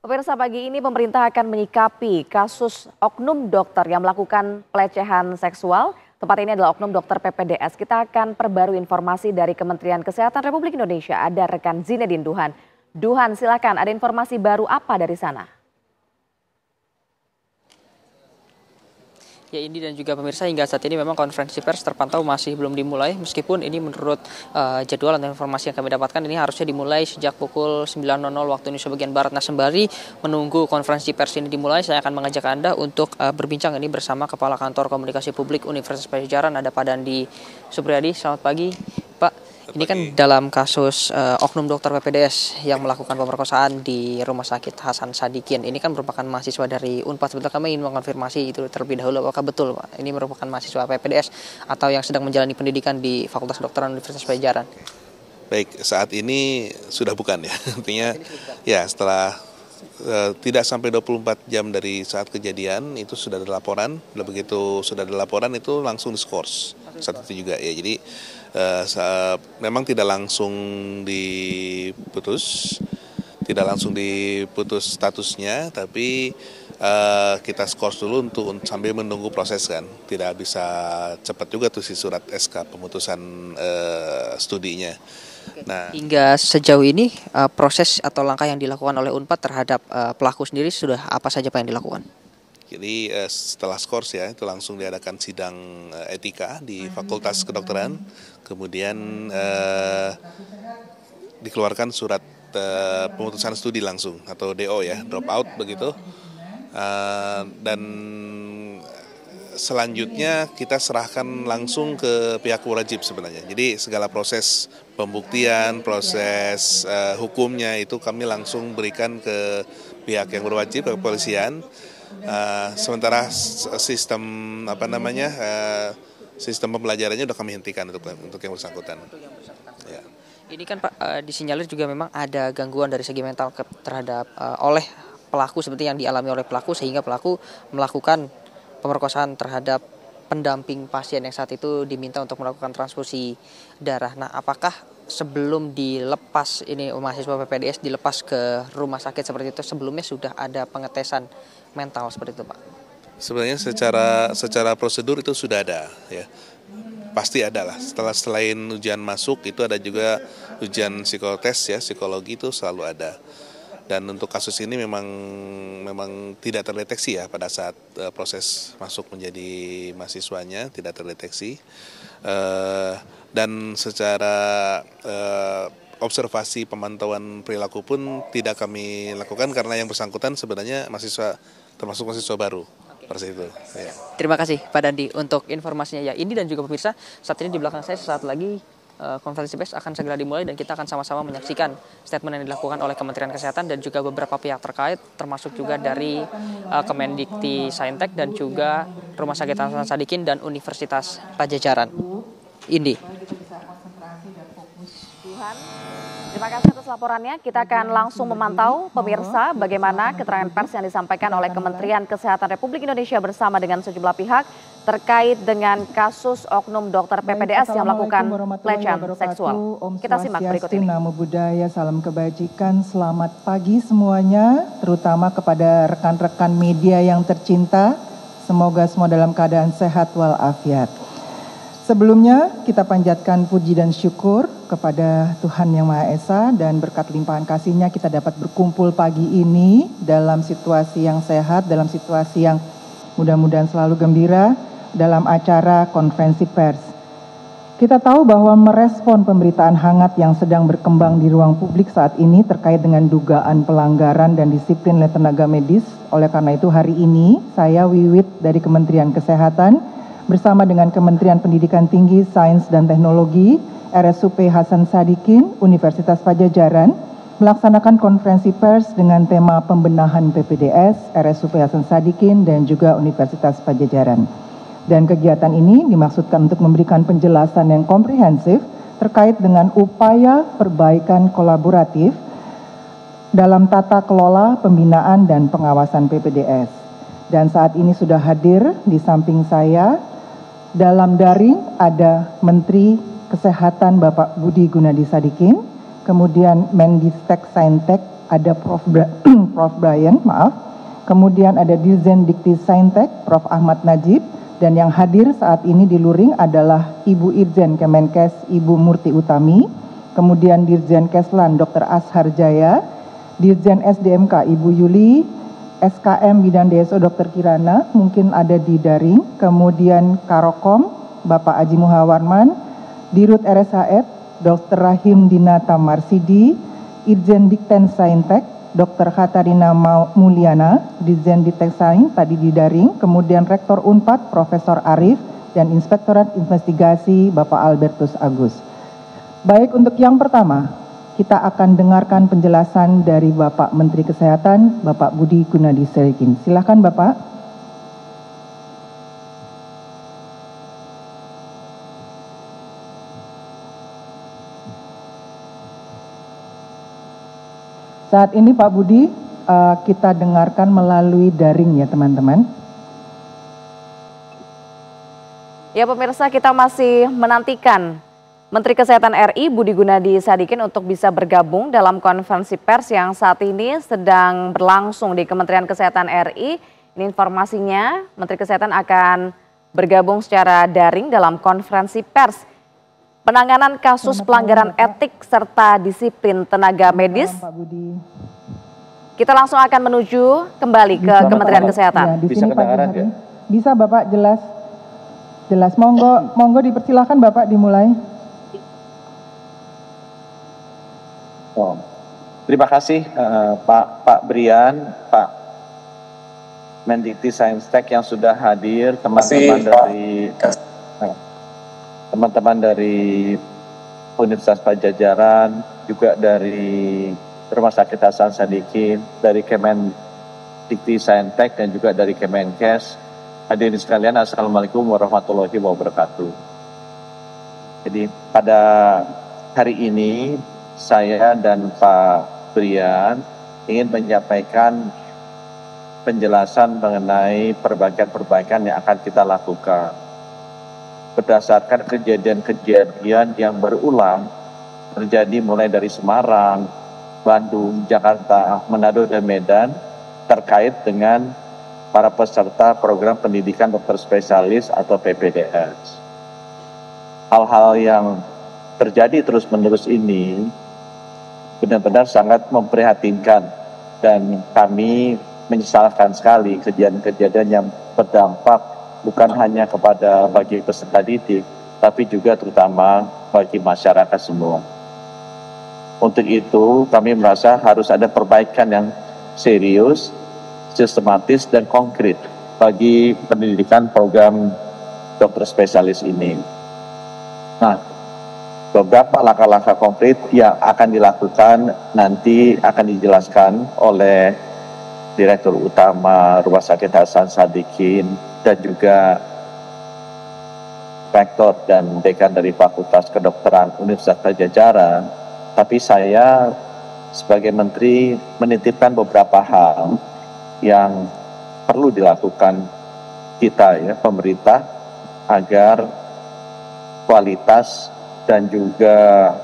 Pemirsa, pagi ini pemerintah akan menyikapi kasus oknum dokter yang melakukan pelecehan seksual. Tempat ini adalah oknum dokter PPDS. Kita akan perbarui informasi dari Kementerian Kesehatan Republik Indonesia. Ada rekan Zinedine Duhan. Duhan, silakan. Ada informasi baru apa dari sana? Ya, Indi dan juga pemirsa, hingga saat ini memang konferensi pers terpantau masih belum dimulai, meskipun ini menurut jadwal dan informasi yang kami dapatkan ini harusnya dimulai sejak pukul 9.00 waktu Indonesia bagian Barat. Nah, sembari menunggu konferensi pers ini dimulai, saya akan mengajak Anda untuk berbincang ini bersama Kepala Kantor Komunikasi Publik Universitas Padjadjaran, ada Pak Dandi Supriyadi. Selamat pagi, Pak. Ini kan dalam kasus oknum dokter PPDS yang melakukan pemerkosaan di Rumah Sakit Hasan Sadikin. Ini kan merupakan mahasiswa dari Unpad. Sebentar, kami ingin mengonfirmasi itu terlebih dahulu. Apakah betul, Pak, ini merupakan mahasiswa PPDS atau yang sedang menjalani pendidikan di Fakultas Kedokteran Universitas Padjadjaran? Baik, saat ini sudah bukan ya. Artinya ya setelah tidak sampai 24 jam dari saat kejadian itu sudah ada laporan. Begitu sudah ada laporan itu langsung diskors. Saat itu juga ya. Jadi memang tidak langsung diputus statusnya, tapi kita skors dulu untuk sambil menunggu proses kan. Tidak bisa cepat juga tuh si surat SK pemutusan studinya. Nah, hingga sejauh ini proses atau langkah yang dilakukan oleh Unpad terhadap pelaku sendiri sudah apa saja Pak yang dilakukan? Jadi setelah skors ya itu langsung diadakan sidang etika di Fakultas Kedokteran, kemudian dikeluarkan surat pemutusan studi langsung atau DO ya, drop out begitu, dan selanjutnya kita serahkan langsung ke pihak wajib sebenarnya. Jadi segala proses pembuktian, proses hukumnya itu kami langsung berikan ke pihak yang berwajib, ke kepolisian. Sementara sistem sistem pembelajarannya sudah kami hentikan untuk yang bersangkutan. Ya. Ini kan Pak disinyalir juga memang ada gangguan dari segi mental terhadap oleh pelaku seperti yang dialami oleh pelaku, sehingga pelaku melakukan pemerkosaan terhadap pendamping pasien yang saat itu diminta untuk melakukan transfusi darah. Nah, apakah sebelum dilepas ini mahasiswa PPDS dilepas ke rumah sakit seperti itu, sebelumnya sudah ada pengetesan mental seperti itu, Pak? Sebenarnya secara prosedur itu sudah ada ya. Pasti ada lah. Selain ujian masuk itu ada juga ujian psikotes ya, psikologi itu selalu ada. Dan untuk kasus ini memang tidak terdeteksi ya pada saat proses masuk menjadi mahasiswanya, tidak terdeteksi. Dan secara observasi pemantauan perilaku pun tidak kami lakukan karena yang bersangkutan sebenarnya termasuk mahasiswa baru. Seperti itu. Ya. Terima kasih Pak Dandi untuk informasinya ya. Ini dan juga pemirsa, saat ini di belakang saya sesaat lagi konferensi pers akan segera dimulai dan kita akan sama-sama menyaksikan statement yang dilakukan oleh Kementerian Kesehatan dan juga beberapa pihak terkait, termasuk juga dari Kemendikti Saintek dan juga Rumah Sakit Hasan Sadikin dan Universitas Padjadjaran. Indi. Terima kasih atas laporannya. Kita akan langsung memantau pemirsa bagaimana keterangan pers yang disampaikan oleh Kementerian Kesehatan Republik Indonesia bersama dengan sejumlah pihak terkait dengan kasus oknum dokter PPDS yang melakukan pelecehan seksual. Kita simak berikut ini. Namo Buddhaya, salam kebajikan, selamat pagi semuanya, terutama kepada rekan-rekan media yang tercinta. Semoga semua dalam keadaan sehat walafiat. Sebelumnya kita panjatkan puji dan syukur kepada Tuhan Yang Maha Esa dan berkat limpahan kasih-Nya kita dapat berkumpul pagi ini dalam situasi yang sehat, dalam situasi yang mudah-mudahan selalu gembira dalam acara konferensi pers. Kita tahu bahwa merespon pemberitaan hangat yang sedang berkembang di ruang publik saat ini terkait dengan dugaan pelanggaran dan disiplin oleh tenaga medis. Oleh karena itu hari ini saya Wiwit dari Kementerian Kesehatan bersama dengan Kementerian Pendidikan Tinggi, Sains dan Teknologi, RSUP Hasan Sadikin, Universitas Padjadjaran, melaksanakan konferensi pers dengan tema pembenahan PPDS, RSUP Hasan Sadikin, dan juga Universitas Padjadjaran. Dan kegiatan ini dimaksudkan untuk memberikan penjelasan yang komprehensif terkait dengan upaya perbaikan kolaboratif dalam tata kelola pembinaan dan pengawasan PPDS. Dan saat ini sudah hadir di samping saya, dalam daring ada Menteri Kesehatan Bapak Budi Gunadi Sadikin, kemudian Mendistek Saintek ada Prof. Brian, kemudian ada Dirjen Dikti Saintek, Prof. Ahmad Najib, dan yang hadir saat ini di luring adalah Ibu Irjen Kemenkes, Ibu Murti Utami, kemudian Dirjen Keslan, Dr. Ashar Jaya, Dirjen SDMK, Ibu Yuli, SKM Bidang DSO, Dr. Kirana, mungkin ada di daring, kemudian Karokom, Bapak Aji Muhawarman, Dirut RSHF, Dr. Rahim Dinata Marsidi, Irjen Dikten Saintek, Dr. Katarina Mulyana, Dirjen Dikten Sain, tadi di daring, kemudian Rektor Unpad, Profesor Arif, dan Inspektorat Investigasi, Bapak Albertus Agus. Baik, untuk yang pertama, kita akan dengarkan penjelasan dari Bapak Menteri Kesehatan, Bapak Budi Gunadi Sadikin. Silakan Bapak. Saat ini Pak Budi, kita dengarkan melalui daring ya teman-teman. Ya pemirsa, kita masih menantikan Menteri Kesehatan RI Budi Gunadi Sadikin untuk bisa bergabung dalam konferensi pers yang saat ini sedang berlangsung di Kementerian Kesehatan RI. Ini informasinya, Menteri Kesehatan akan bergabung secara daring dalam konferensi pers penanganan kasus pelanggaran etik serta disiplin tenaga medis. Kita langsung akan menuju kembali ke Kementerian Kesehatan. Ya, di sini pagi hari. Bisa Bapak jelas? Jelas, monggo dipersilakan Bapak dimulai. Oh, terima kasih Pak Brian, Pak Mendikti Saintek yang sudah hadir, teman-teman dari Universitas Pajajaran, juga dari Rumah Sakit Hasan Sadikin, dari Kemendikti Saintek dan juga dari Kemenkes. Hadirin sekalian, Assalamualaikum warahmatullahi wabarakatuh. Jadi pada hari ini saya dan Pak Brian ingin menyampaikan penjelasan mengenai perbaikan-perbaikan yang akan kita lakukan. Berdasarkan kejadian-kejadian yang berulang terjadi mulai dari Semarang, Bandung, Jakarta, Manado, dan Medan terkait dengan para peserta program pendidikan dokter spesialis atau PPDS. Hal-hal yang terjadi terus-menerus ini benar-benar sangat memprihatinkan dan kami menyesalkan sekali kejadian-kejadian yang berdampak bukan hanya kepada bagi peserta didik, tapi juga terutama bagi masyarakat semua. Untuk itu kami merasa harus ada perbaikan yang serius, sistematis dan konkret bagi pendidikan program dokter spesialis ini. Nah, beberapa langkah-langkah konkret yang akan dilakukan nanti akan dijelaskan oleh Direktur Utama Rumah Sakit Hasan Sadikin dan juga Rektor dan Dekan dari Fakultas Kedokteran Universitas Pajajaran. Tapi saya sebagai Menteri menitipkan beberapa hal yang perlu dilakukan kita ya, pemerintah, agar kualitas dan juga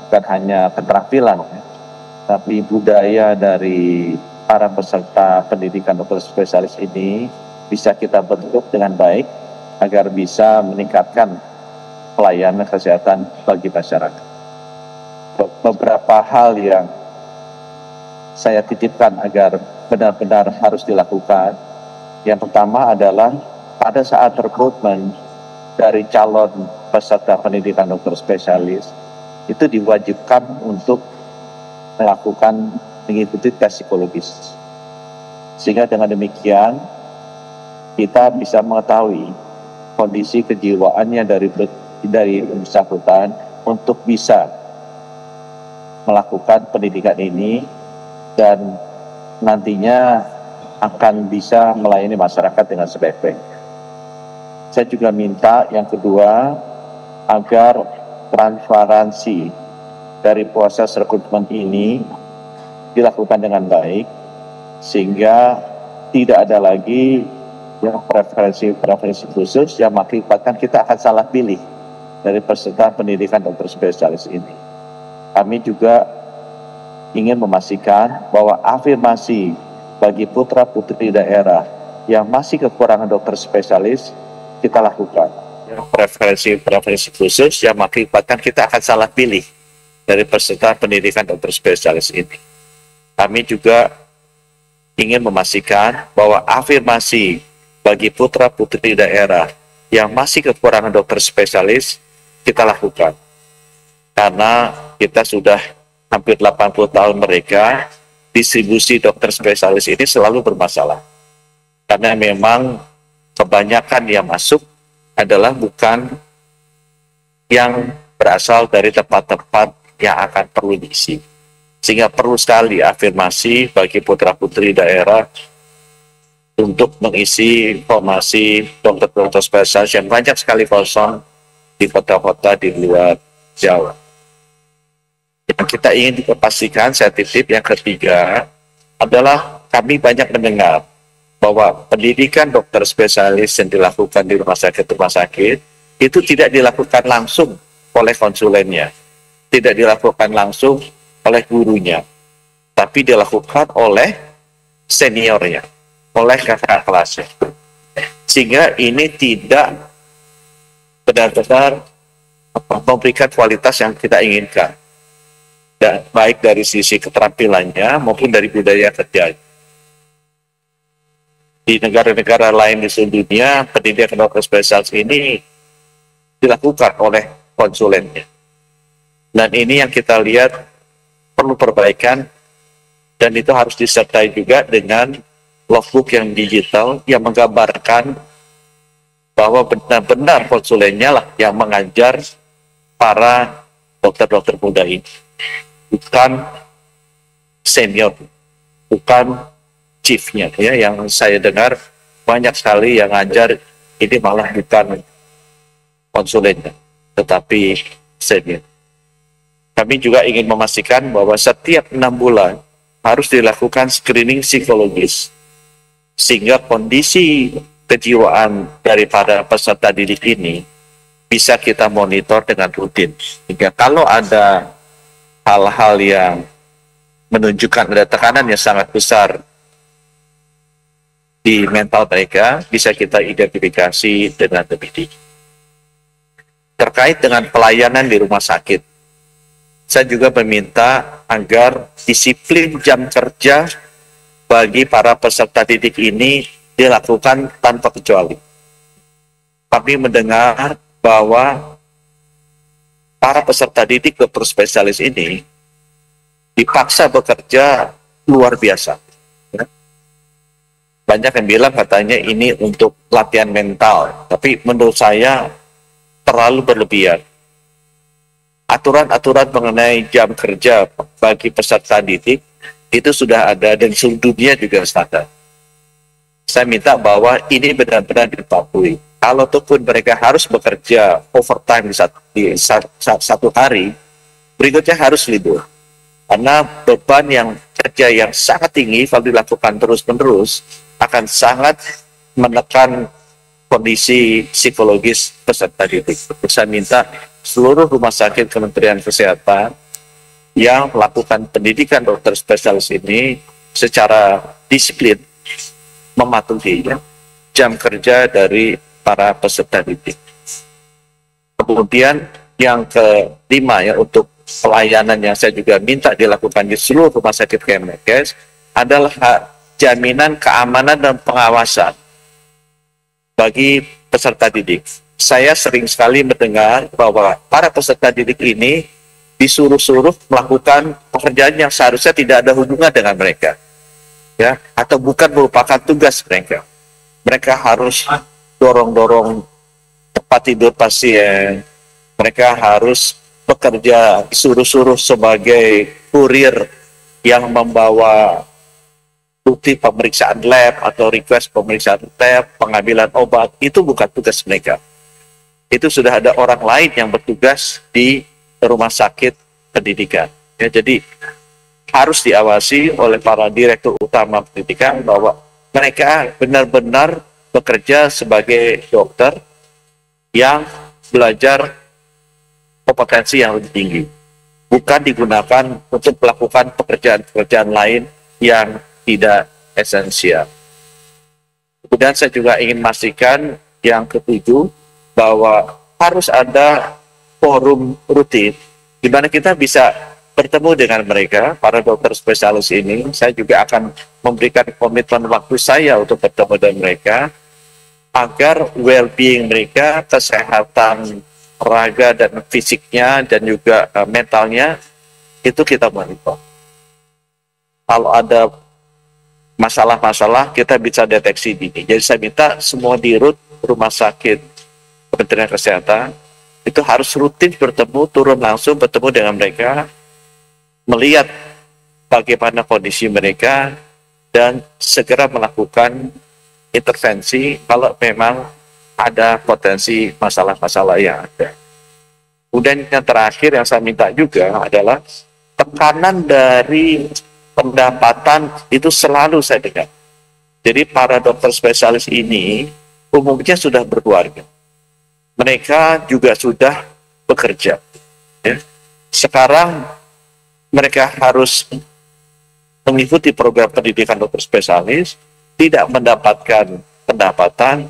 bukan hanya keterampilan, tapi budaya dari para peserta pendidikan dokter spesialis ini bisa kita bentuk dengan baik agar bisa meningkatkan pelayanan kesehatan bagi masyarakat. Beberapa hal yang saya titipkan agar benar-benar harus dilakukan. Yang pertama adalah pada saat rekrutmen dari calon peserta pendidikan dokter spesialis itu diwajibkan untuk mengikuti tes psikologis, sehingga dengan demikian kita bisa mengetahui kondisi kejiwaannya dari bersangkutan untuk bisa melakukan pendidikan ini dan nantinya akan bisa melayani masyarakat dengan sebaik-baiknya. Saya juga minta yang kedua agar transparansi dari proses rekrutmen ini dilakukan dengan baik sehingga tidak ada lagi yang preferensi khusus yang mengakibatkan kita akan salah pilih dari peserta pendidikan dokter spesialis ini. Kami juga ingin memastikan bahwa afirmasi bagi putra-putri daerah yang masih kekurangan dokter spesialis kita lakukan. Preferensi khusus yang mengakibatkan kita akan salah pilih dari peserta pendidikan dokter spesialis ini. Kami juga ingin memastikan bahwa afirmasi bagi putra-putri daerah yang masih kekurangan dokter spesialis kita lakukan. Karena kita sudah hampir 80 tahun mereka, distribusi dokter spesialis ini selalu bermasalah. Karena memang kebanyakan yang masuk adalah bukan yang berasal dari tempat-tempat yang akan perlu diisi. Sehingga perlu sekali afirmasi bagi putra-putri daerah untuk mengisi formasi dokter-dokter spesialis yang banyak sekali kosong di kota-kota di luar Jawa. Yang kita ingin pastikan, saya titip yang ketiga, adalah kami banyak mendengar bahwa pendidikan dokter spesialis yang dilakukan di rumah sakit itu tidak dilakukan langsung oleh konsulennya, tidak dilakukan langsung oleh gurunya, tapi dilakukan oleh seniornya, oleh kakak kelasnya. Sehingga ini tidak benar-benar memberikan kualitas yang kita inginkan, dan baik dari sisi keterampilannya maupun dari budaya kerja. Di negara-negara lain di seluruh dunia, pendidikan dokter spesialis ini dilakukan oleh konsulennya. Dan ini yang kita lihat perlu perbaikan, dan itu harus disertai juga dengan logbook yang digital yang menggambarkan bahwa benar-benar konsulennya lah yang mengajar para dokter-dokter muda ini, bukan senior, bukan chiefnya ya. Yang saya dengar banyak sekali yang ngajar ini malah bukan konsulennya, tetapi senior. Kami juga ingin memastikan bahwa setiap 6 bulan harus dilakukan screening psikologis, sehingga kondisi kejiwaan daripada peserta didik ini bisa kita monitor dengan rutin. Sehingga kalau ada hal-hal yang menunjukkan ada tekanan yang sangat besar di mental mereka, bisa kita identifikasi dengan lebih dini. Terkait dengan pelayanan di rumah sakit, saya juga meminta agar disiplin jam kerja bagi para peserta didik ini dilakukan tanpa kecuali. Kami mendengar bahwa para peserta didik dokter spesialis ini dipaksa bekerja luar biasa. Banyak yang bilang katanya ini untuk latihan mental, tapi menurut saya terlalu berlebihan. Aturan-aturan mengenai jam kerja bagi peserta didik itu sudah ada dan seluruh dunia juga standar. Saya minta bahwa ini benar-benar dipatuhi. Kalau pun mereka harus bekerja overtime di satu hari, berikutnya harus libur. Karena beban yang kerja yang sangat tinggi kalau dilakukan terus-menerus akan sangat menekan kondisi psikologis peserta didik. Saya minta seluruh rumah sakit Kementerian Kesehatan yang melakukan pendidikan dokter spesialis ini secara disiplin mematuhi jam kerja dari para peserta didik. Kemudian yang kelima ya, untuk pelayanan yang saya juga minta dilakukan di seluruh rumah sakit Kemenkes adalah jaminan keamanan dan pengawasan bagi peserta didik. Saya sering sekali mendengar bahwa para peserta didik ini disuruh-suruh melakukan pekerjaan yang seharusnya tidak ada hubungan dengan mereka, ya, atau bukan merupakan tugas mereka. Mereka harus dorong-dorong tempat tidur pasien, mereka harus bekerja suruh-suruh sebagai kurir yang membawa bukti pemeriksaan lab atau request pemeriksaan lab, pengambilan obat. Itu bukan tugas mereka. Itu sudah ada orang lain yang bertugas di rumah sakit pendidikan. Ya, jadi harus diawasi oleh para direktur utama pendidikan bahwa mereka benar-benar bekerja sebagai dokter yang belajar kompetensi yang lebih tinggi. bukan digunakan untuk melakukan pekerjaan-pekerjaan lain yang tidak esensial. Kemudian saya juga ingin memastikan yang ketujuh, bahwa harus ada forum rutin di mana kita bisa bertemu dengan mereka, para dokter spesialis ini. Saya juga akan memberikan komitmen waktu saya untuk bertemu dengan mereka, agar well-being mereka, kesehatan raga dan fisiknya dan juga mentalnya, itu kita monitor. Kalau ada masalah-masalah, kita bisa deteksi dini. Jadi saya minta semua dirut rumah sakit Kementerian Kesehatan itu harus rutin bertemu, turun langsung bertemu dengan mereka, melihat bagaimana kondisi mereka, dan segera melakukan intervensi kalau memang ada potensi masalah-masalah yang ada. Kemudian yang terakhir yang saya minta juga adalah tekanan dari pendapatan itu selalu saya dengar. Jadi para dokter spesialis ini umumnya sudah berkeluarga. Mereka juga sudah bekerja. Ya. Sekarang mereka harus mengikuti program pendidikan dokter spesialis, tidak mendapatkan pendapatan,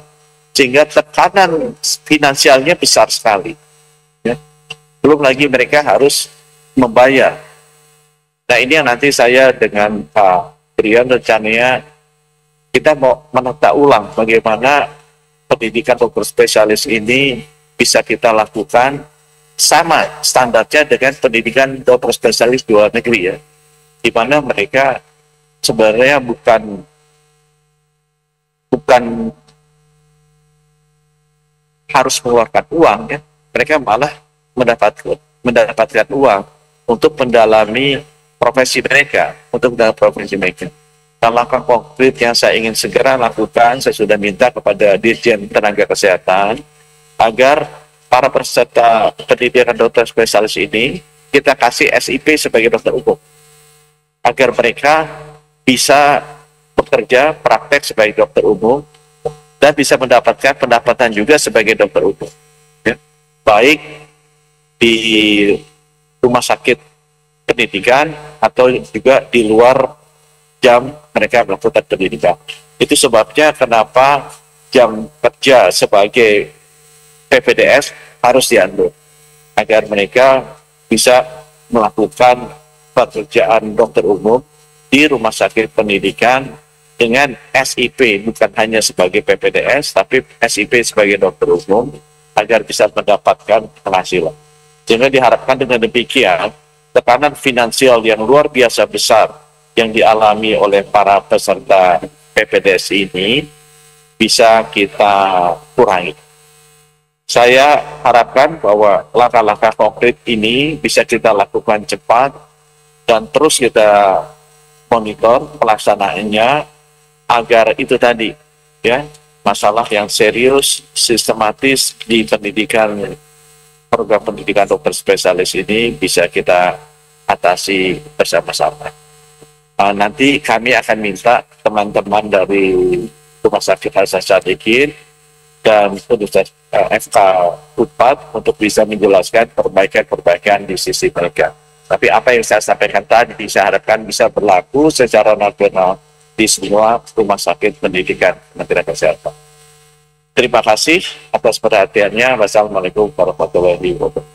sehingga tekanan finansialnya besar sekali. Ya. Belum lagi mereka harus membayar. Nah, ini yang nanti saya dengan Pak Brian rencananya kita mau menata ulang bagaimana pendidikan dokter spesialis ini bisa kita lakukan sama standarnya dengan pendidikan dokter spesialis di luar negeri, ya, di mana mereka sebenarnya bukan harus mengeluarkan uang, ya, mereka malah mendapatkan uang untuk mendalami profesi mereka, Dan langkah konkret yang saya ingin segera lakukan, saya sudah minta kepada Dirjen Tenaga Kesehatan agar para peserta pendidikan dokter spesialis ini kita kasih SIP sebagai dokter umum, agar mereka bisa bekerja praktek sebagai dokter umum dan bisa mendapatkan pendapatan juga sebagai dokter umum, ya. Baik di rumah sakit pendidikan atau juga di luar jam mereka melakukan pendidikan. Itu sebabnya kenapa jam kerja sebagai PPDS harus diatur, agar mereka bisa melakukan pekerjaan dokter umum di rumah sakit pendidikan dengan SIP, bukan hanya sebagai PPDS, tapi SIP sebagai dokter umum, agar bisa mendapatkan penghasilan. Sehingga diharapkan dengan demikian, tekanan finansial yang luar biasa besar yang dialami oleh para peserta PPDS ini bisa kita kurangi. Saya harapkan bahwa langkah-langkah konkret ini bisa kita lakukan cepat dan terus kita monitor pelaksanaannya, agar itu tadi, ya, masalah yang serius, sistematis di pendidikan, program pendidikan dokter spesialis ini bisa kita atasi bersama-sama. Nanti kami akan minta teman-teman dari Rumah Sakit Hasan Sadikin dan Universitas FK Unpad untuk bisa menjelaskan perbaikan-perbaikan di sisi mereka. Tapi apa yang saya sampaikan tadi, saya harapkan bisa berlaku secara nasional di semua rumah sakit pendidikan Kementerian Kesehatan. Terima kasih atas perhatiannya. Wassalamualaikum warahmatullahi wabarakatuh.